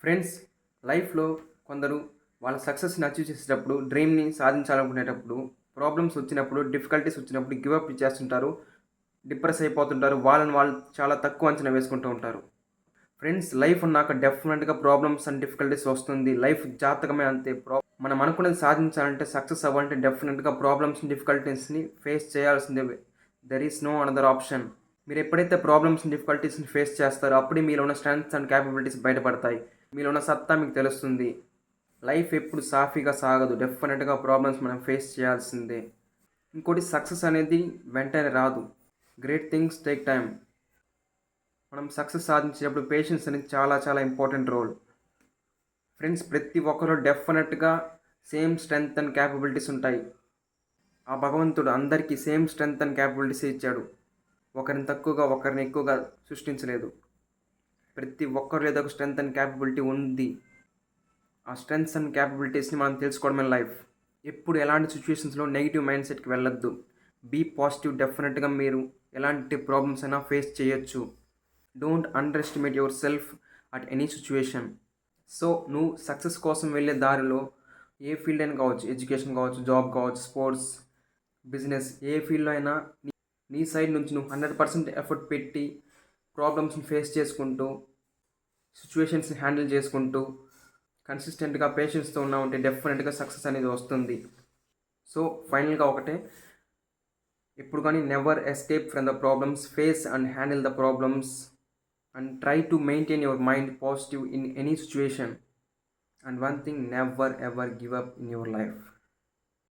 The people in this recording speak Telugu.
ఫ్రెండ్స్, లైఫ్‌లో కొందరు వాళ్ళ సక్సెస్‌ని అచీవ్ చేసేటప్పుడు, డ్రీమ్‌ని సాధించాలనుకునేటప్పుడు, ప్రాబ్లమ్స్ వచ్చినప్పుడు, డిఫికల్టీస్ వచ్చినప్పుడు గివ్ అప్ ఇచ్చేస్తుంటారు. డిప్రెస్ అయిపోతుంటారు. వాళ్ళని వాళ్ళు చాలా తక్కువ అంచనా వేసుకుంటూ ఉంటారు. ఫ్రెండ్స్, లైఫ్ అన్నాక డెఫినెట్‌గా ప్రాబ్లమ్స్ అండ్ డిఫికల్టీస్ వస్తుంది. లైఫ్ జాతకమే అంతే. మనం అనుకున్నది సాధించాలంటే, సక్సెస్ అవ్వాలంటే డెఫినెట్‌గా ప్రాబ్లమ్స్‌ని, డిఫికల్టీస్‌ని ఫేస్ చేయాల్సిందే. There is no another option. మీరు ఎప్పుడైతే ప్రాబ్లమ్స్‌ని, డిఫికల్టీస్‌ని ఫేస్ చేస్తారో అప్పుడే మీలో ఉన్న స్ట్రెంగ్త్స్ అండ్ క్యాపబిలిటీస్ బయటపడతాయి. మీలో ఉన్న సత్తా మీకు తెలుస్తుంది. లైఫ్ ఎప్పుడు సాఫీగా సాగదు. డెఫినెట్‌గా ప్రాబ్లమ్స్ మనం ఫేస్ చేయాల్సిందే. ఇంకోటి, సక్సెస్ అనేది వెంటనే రాదు. Great things take time. మనం సక్సెస్ సాధించేటప్పుడు పేషెన్స్ అనేది చాలా చాలా ఇంపార్టెంట్ రోల్. ఫ్రెండ్స్, ప్రతి ఒక్కరు డెఫినెట్‌గా సేమ్ స్ట్రెంగ్త్ అండ్ క్యాపబిలిటీస్ ఉంటాయి. ఆ భగవంతుడు అందరికీ సేమ్ స్ట్రెంగ్త్ అండ్ క్యాపబిలిటీస్ ఇచ్చాడు. ఒకరిని తక్కువగా, ఒకరిని ఎక్కువగా సృష్టించలేదు. ప్రతి ఒక్కరిలో ఏదో ఒక స్ట్రెంగ్త్ అండ్ క్యాపబిలిటీ ఉంది. ఆ స్ట్రెంగ్త్స్ అండ్ క్యాపబిలిటీస్‌ని మనం తెలుసుకోవడమే లైఫ్. ఎప్పుడు ఎలాంటి సిచ్యుయేషన్స్‌లో నెగెటివ్ మైండ్ సెట్‌కి వెళ్ళొద్దు. Be positive. డెఫినెట్‌గా మీరు ఎలాంటి ప్రాబ్లమ్స్ అయినా ఫేస్ చేయొచ్చు. Don't underestimate yourself at any situation. So, నువ్వు సక్సెస్ కోసం వెళ్ళే దారిలో ఏ ఫీల్డ్ అయినా కావచ్చు, ఎడ్యుకేషన్ కావచ్చు, జాబ్ కావచ్చు, స్పోర్ట్స్, బిజినెస్, ఏ ఫీల్డ్‌లో అయినా నీ నీ సైడ్ నుంచి నువ్వు 100% ఎఫర్ట్ పెట్టి ప్రాబ్లమ్స్‌ని ఫేస్ చేసుకుంటూ, సిచ్యుయేషన్స్‌ని హ్యాండిల్ చేసుకుంటూ, కన్సిస్టెంట్‌గా పేషెన్స్‌తో ఉన్నావంటే డెఫినెట్‌గా సక్సెస్ అనేది వస్తుంది. సో, ఫైనల్‌గా ఒకటే, ఎప్పుడు కానీ never escape from the problems, face and handle the problems and try to maintain your mind positive in any situation. And one thing, never ever give up in your life.